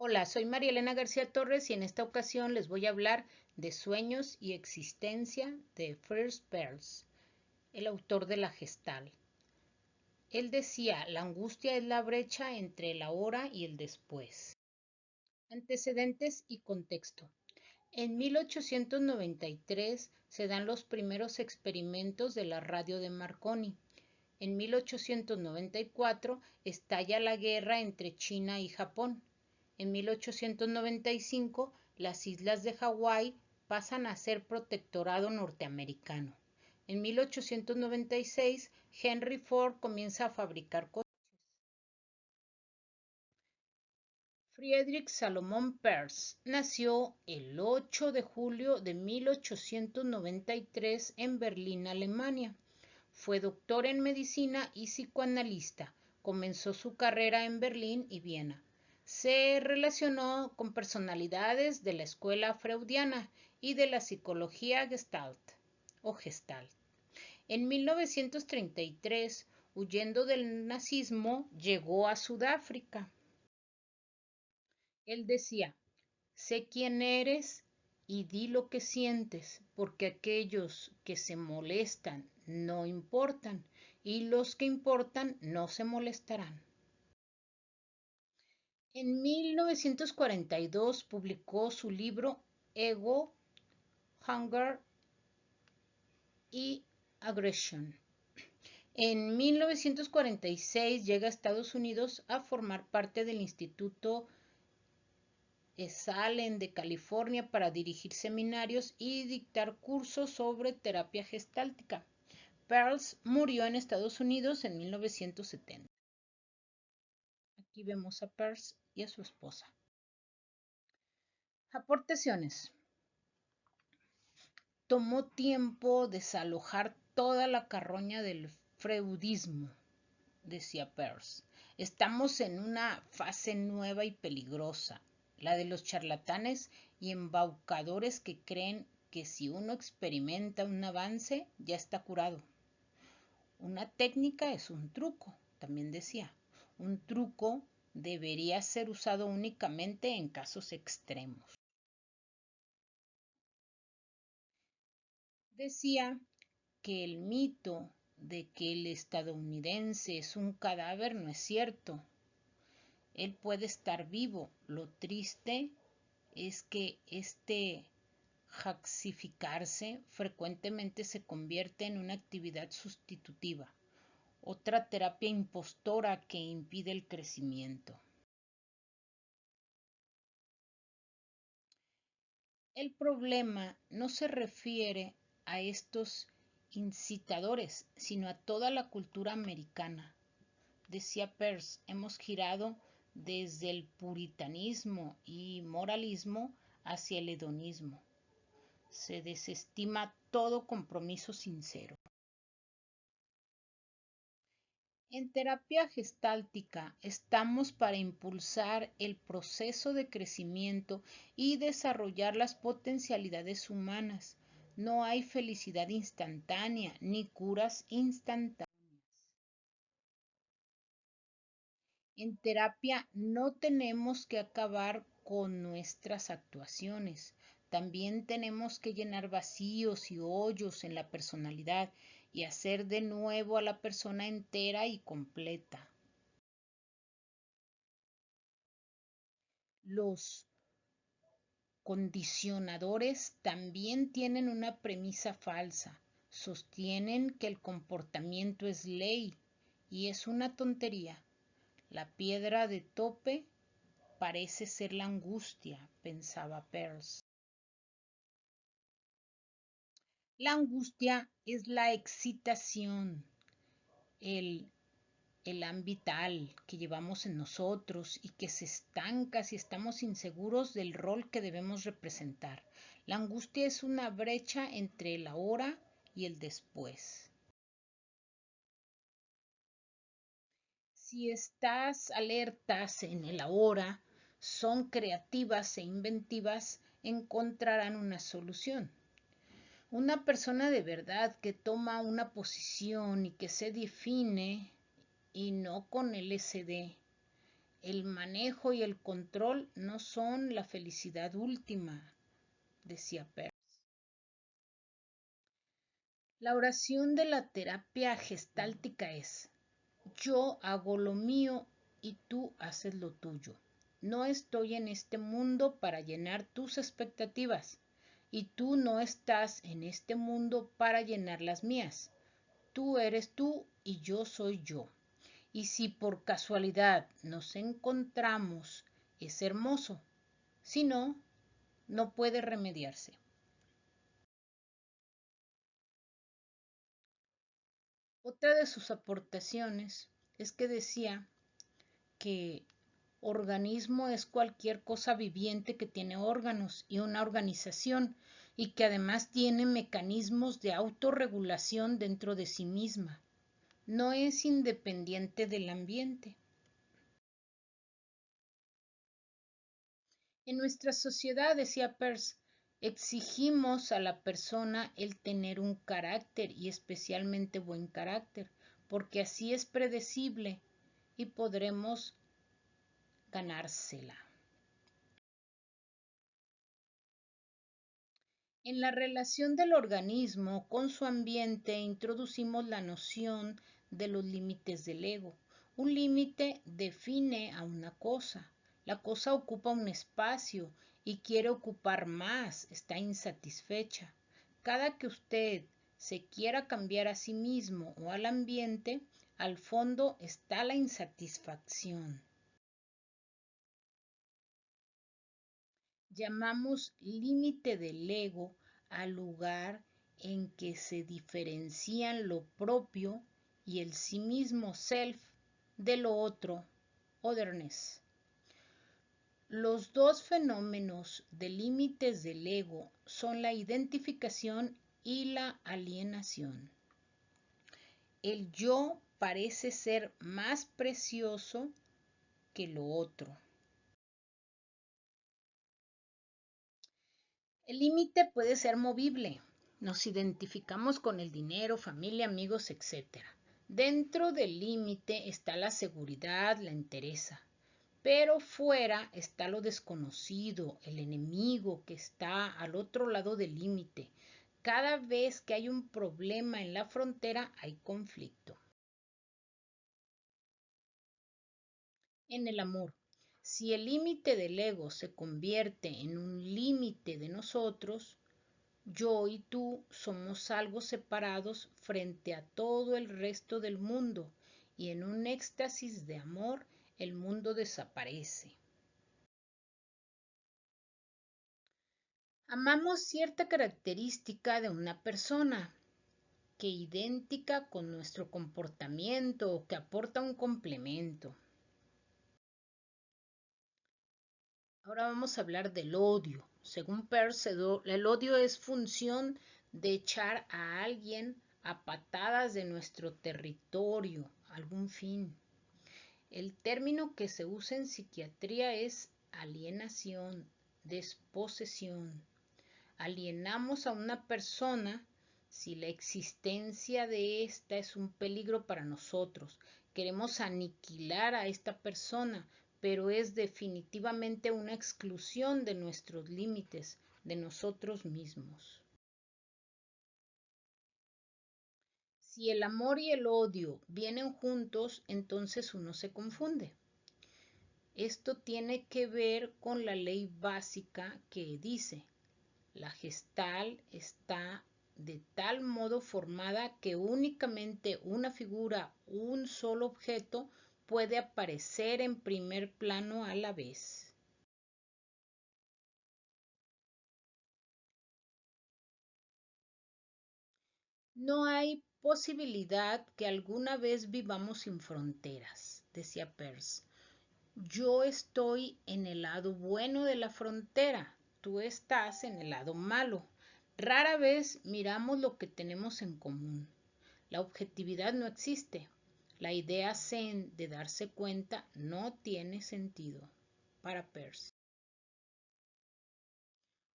Hola, soy María Elena García Torres y en esta ocasión les voy a hablar de Sueños y Existencia de Fritz Perls, el autor de la Gestalt. Él decía, la angustia es la brecha entre el ahora y el después. Antecedentes y contexto. En 1893 se dan los primeros experimentos de la radio de Marconi. En 1894 estalla la guerra entre China y Japón. En 1895 las islas de Hawái pasan a ser protectorado norteamericano. En 1896 Henry Ford comienza a fabricar coches. Friedrich Salomon Perls nació el 8 de julio de 1893 en Berlín, Alemania. Fue doctor en medicina y psicoanalista. Comenzó su carrera en Berlín y Viena. Se relacionó con personalidades de la escuela freudiana y de la psicología Gestalt o Gestalt. En 1933, huyendo del nazismo, llegó a Sudáfrica. Él decía, sé quién eres y di lo que sientes, porque aquellos que se molestan no importan y los que importan no se molestarán. En 1942 publicó su libro Ego, Hunger y Aggression. En 1946 llega a Estados Unidos a formar parte del Instituto Esalen de California para dirigir seminarios y dictar cursos sobre terapia gestáltica. Perls murió en Estados Unidos en 1970. Aquí vemos a Perls y a su esposa. Aportaciones. Tomó tiempo desalojar toda la carroña del freudismo, decía Perls. Estamos en una fase nueva y peligrosa, la de los charlatanes y embaucadores que creen que si uno experimenta un avance ya está curado. Una técnica es un truco, también decía. Un truco debería ser usado únicamente en casos extremos. Decía que el mito de que el estadounidense es un cadáver no es cierto. Él puede estar vivo. Lo triste es que este jaxificarse frecuentemente se convierte en una actividad sustitutiva, otra terapia impostora que impide el crecimiento. El problema no se refiere a estos incitadores, sino a toda la cultura americana. Decía Peirce, hemos girado desde el puritanismo y moralismo hacia el hedonismo. Se desestima todo compromiso sincero. En terapia gestáltica estamos para impulsar el proceso de crecimiento y desarrollar las potencialidades humanas. No hay felicidad instantánea ni curas instantáneas. En terapia no tenemos que acabar con nuestras actuaciones. También tenemos que llenar vacíos y hoyos en la personalidad y hacer de nuevo a la persona entera y completa. Los condicionadores también tienen una premisa falsa. Sostienen que el comportamiento es ley y es una tontería. La piedra de tope parece ser la angustia, pensaba Peirce. La angustia es la excitación, el elan vital que llevamos en nosotros y que se estanca si estamos inseguros del rol que debemos representar. La angustia es una brecha entre el ahora y el después. Si estás alertas en el ahora, son creativas e inventivas, encontrarán una solución. Una persona de verdad que toma una posición y que se define y no con LSD, el manejo y el control no son la felicidad última, decía Peirce. La oración de la terapia gestáltica es: yo hago lo mío y tú haces lo tuyo. No estoy en este mundo para llenar tus expectativas y tú no estás en este mundo para llenar las mías. Tú eres tú y yo soy yo. Y si por casualidad nos encontramos, es hermoso. Si no, no puede remediarse. Otra de sus aportaciones es que decía que organismo es cualquier cosa viviente que tiene órganos y una organización y que además tiene mecanismos de autorregulación dentro de sí misma. No es independiente del ambiente. En nuestra sociedad, decía Peirce, exigimos a la persona el tener un carácter y especialmente buen carácter, porque así es predecible y podremos ganársela. En la relación del organismo con su ambiente introducimos la noción de los límites del ego. Un límite define a una cosa. La cosa ocupa un espacio y quiere ocupar más, está insatisfecha. Cada que usted se quiera cambiar a sí mismo o al ambiente, al fondo está la insatisfacción. Llamamos límite del ego al lugar en que se diferencian lo propio y el sí mismo self de lo otro, otherness. Los dos fenómenos de límites del ego son la identificación y la alienación. El yo parece ser más precioso que lo otro. El límite puede ser movible. Nos identificamos con el dinero, familia, amigos, etc. Dentro del límite está la seguridad, la entereza. Pero fuera está lo desconocido, el enemigo que está al otro lado del límite. Cada vez que hay un problema en la frontera hay conflicto. En el amor, si el límite del ego se convierte en un límite de nosotros, yo y tú somos algo separados frente a todo el resto del mundo y en un éxtasis de amor el mundo desaparece. Amamos cierta característica de una persona que idéntica con nuestro comportamiento o que aporta un complemento. Ahora vamos a hablar del odio. Según Peirce, el odio es función de echar a alguien a patadas de nuestro territorio, algún fin. El término que se usa en psiquiatría es alienación, desposesión. Alienamos a una persona si la existencia de ésta es un peligro para nosotros. Queremos aniquilar a esta persona, pero es definitivamente una exclusión de nuestros límites, de nosotros mismos. Si el amor y el odio vienen juntos, entonces uno se confunde. Esto tiene que ver con la ley básica que dice: la gestal está de tal modo formada que únicamente una figura, un solo objeto, puede aparecer en primer plano a la vez. No hay posibilidad que alguna vez vivamos sin fronteras, decía Peirce. Yo estoy en el lado bueno de la frontera, tú estás en el lado malo. Rara vez miramos lo que tenemos en común. La objetividad no existe. La idea zen de darse cuenta no tiene sentido para Peirce.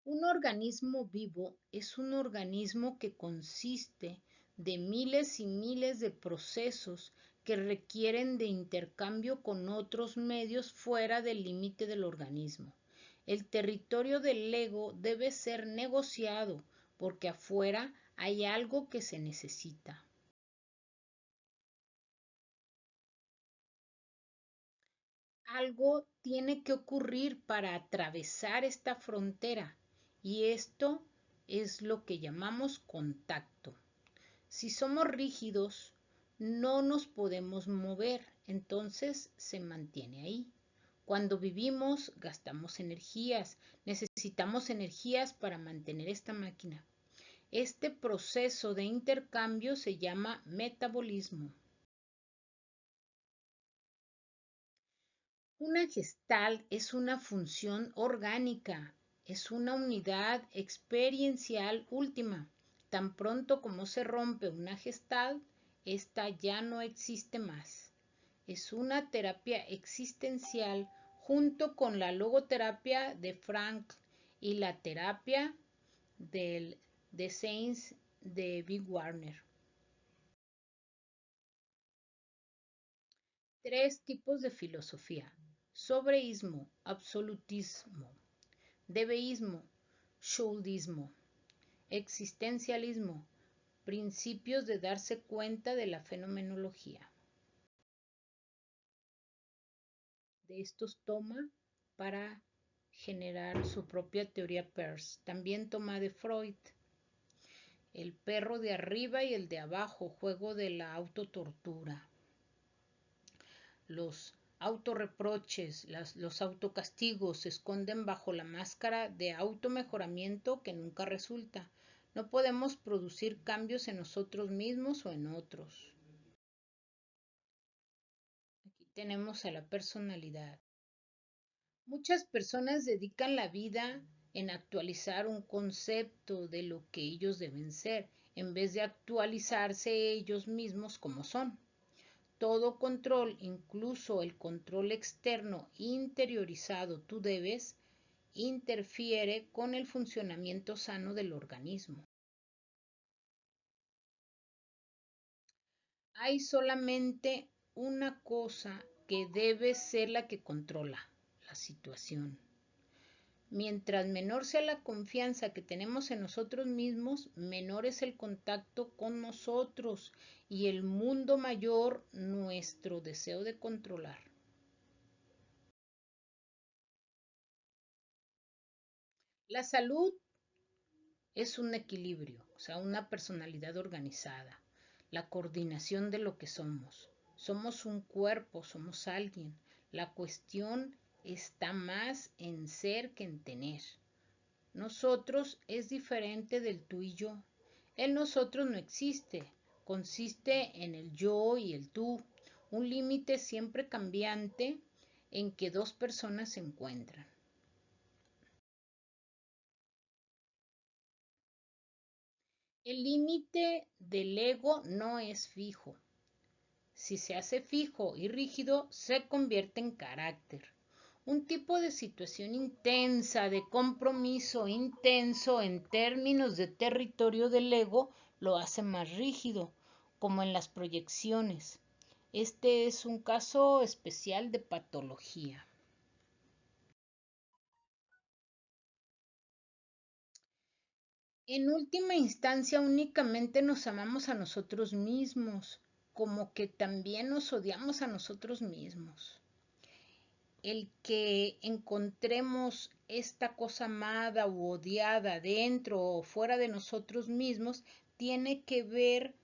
Un organismo vivo es un organismo que consiste de miles y miles de procesos que requieren de intercambio con otros medios fuera del límite del organismo. El territorio del ego debe ser negociado porque afuera hay algo que se necesita. Algo tiene que ocurrir para atravesar esta frontera y esto es lo que llamamos contacto. Si somos rígidos, no nos podemos mover, entonces se mantiene ahí. Cuando vivimos, gastamos energías, necesitamos energías para mantener esta máquina. Este proceso de intercambio se llama metabolismo. Una gestal es una función orgánica, es una unidad experiencial última. Tan pronto como se rompe una gestal, esta ya no existe más. Es una terapia existencial junto con la logoterapia de Frankl y la terapia de Sainz de Big Warner. Tres tipos de filosofía: sobreísmo, absolutismo; debeísmo, schuldismo; existencialismo, principios de darse cuenta de la fenomenología. De estos toma para generar su propia teoría Peirce. También toma de Freud. El perro de arriba y el de abajo, juego de la autotortura. Los autorreproches, los autocastigos se esconden bajo la máscara de automejoramiento que nunca resulta. No podemos producir cambios en nosotros mismos o en otros. Aquí tenemos a la personalidad. Muchas personas dedican la vida en actualizar un concepto de lo que ellos deben ser, en vez de actualizarse ellos mismos como son. Todo control, incluso el control externo interiorizado tú debes, interfiere con el funcionamiento sano del organismo. Hay solamente una cosa que debe ser la que controla la situación. Mientras menor sea la confianza que tenemos en nosotros mismos, menor es el contacto con nosotros y el mundo mayor nuestro deseo de controlar. La salud es un equilibrio, o sea, una personalidad organizada, la coordinación de lo que somos. Somos un cuerpo, somos alguien. La cuestión está más en ser que en tener. Nosotros es diferente del tú y yo. El nosotros no existe, consiste en el yo y el tú, un límite siempre cambiante en que dos personas se encuentran. El límite del ego no es fijo. Si se hace fijo y rígido, se convierte en carácter. Un tipo de situación intensa, de compromiso intenso en términos de territorio del ego, lo hace más rígido, como en las proyecciones. Este es un caso especial de patología. En última instancia, únicamente nos amamos a nosotros mismos, como que también nos odiamos a nosotros mismos. El que encontremos esta cosa amada u odiada dentro o fuera de nosotros mismos tiene que ver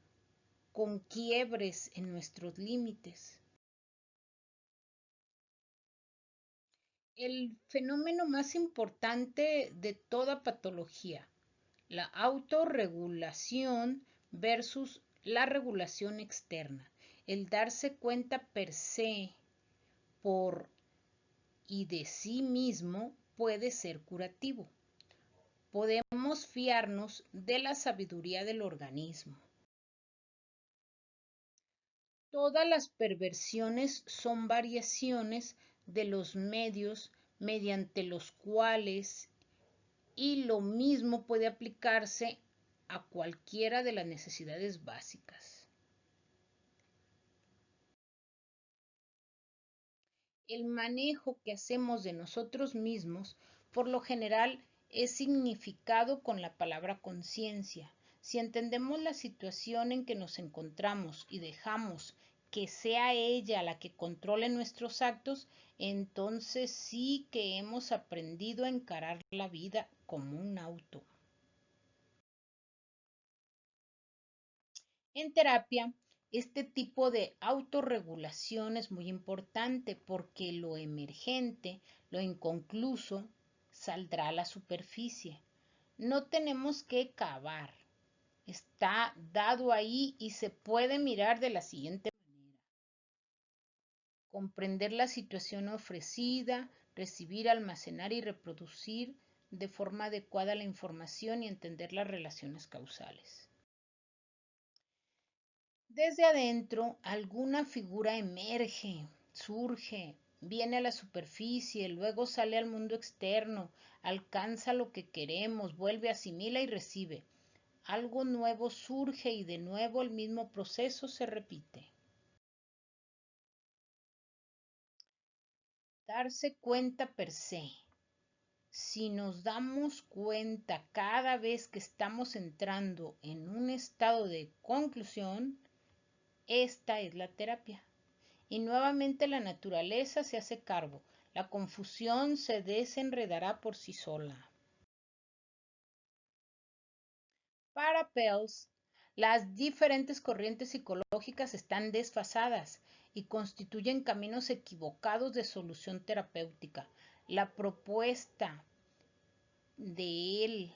con quiebres en nuestros límites. El fenómeno más importante de toda patología, la autorregulación versus la regulación externa, el darse cuenta per se por y de sí mismo puede ser curativo. Podemos fiarnos de la sabiduría del organismo. Todas las perversiones son variaciones de los medios mediante los cuales, y lo mismo puede aplicarse a cualquiera de las necesidades básicas. El manejo que hacemos de nosotros mismos, por lo general, es significado con la palabra conciencia. Si entendemos la situación en que nos encontramos y dejamos que sea ella la que controle nuestros actos, entonces sí que hemos aprendido a encarar la vida como un auto. En terapia, este tipo de autorregulación es muy importante porque lo emergente, lo inconcluso, saldrá a la superficie. No tenemos que cavar. Está dado ahí y se puede mirar de la siguiente manera. Comprender la situación ofrecida, recibir, almacenar y reproducir de forma adecuada la información y entender las relaciones causales. Desde adentro, alguna figura emerge, surge, viene a la superficie, luego sale al mundo externo, alcanza lo que queremos, vuelve, asimila y recibe. Algo nuevo surge y de nuevo el mismo proceso se repite. Darse cuenta per se. Si nos damos cuenta cada vez que estamos entrando en un estado de conclusión, esta es la terapia. Y nuevamente la naturaleza se hace cargo. La confusión se desenredará por sí sola. Para Peirce, las diferentes corrientes psicológicas están desfasadas y constituyen caminos equivocados de solución terapéutica. La propuesta de él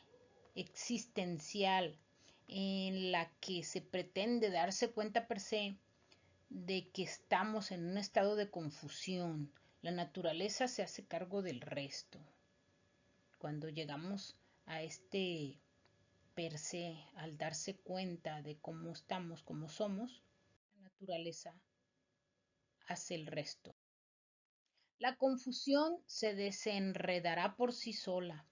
existencial en la que se pretende darse cuenta per se de que estamos en un estado de confusión. La naturaleza se hace cargo del resto. Cuando llegamos a este per se, al darse cuenta de cómo estamos, cómo somos, la naturaleza hace el resto. La confusión se desenredará por sí sola.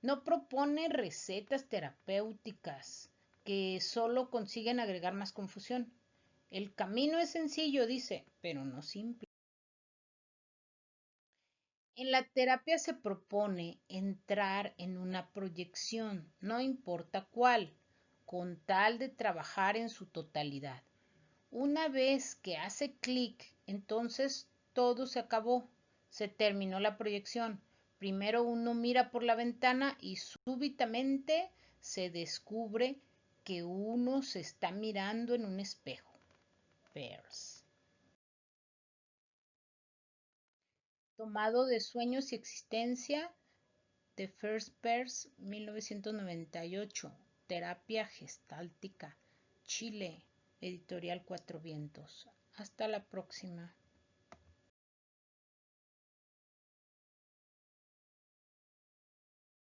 No propone recetas terapéuticas que solo consiguen agregar más confusión. El camino es sencillo, dice, pero no simple. En la terapia se propone entrar en una proyección, no importa cuál, con tal de trabajar en su totalidad. Una vez que hace clic, entonces todo se acabó, se terminó la proyección. Primero uno mira por la ventana y súbitamente se descubre que uno se está mirando en un espejo. Peirce. Tomado de Sueños y Existencia, The First Peirce, 1998. Terapia Gestáltica. Chile. Editorial Cuatro Vientos. Hasta la próxima.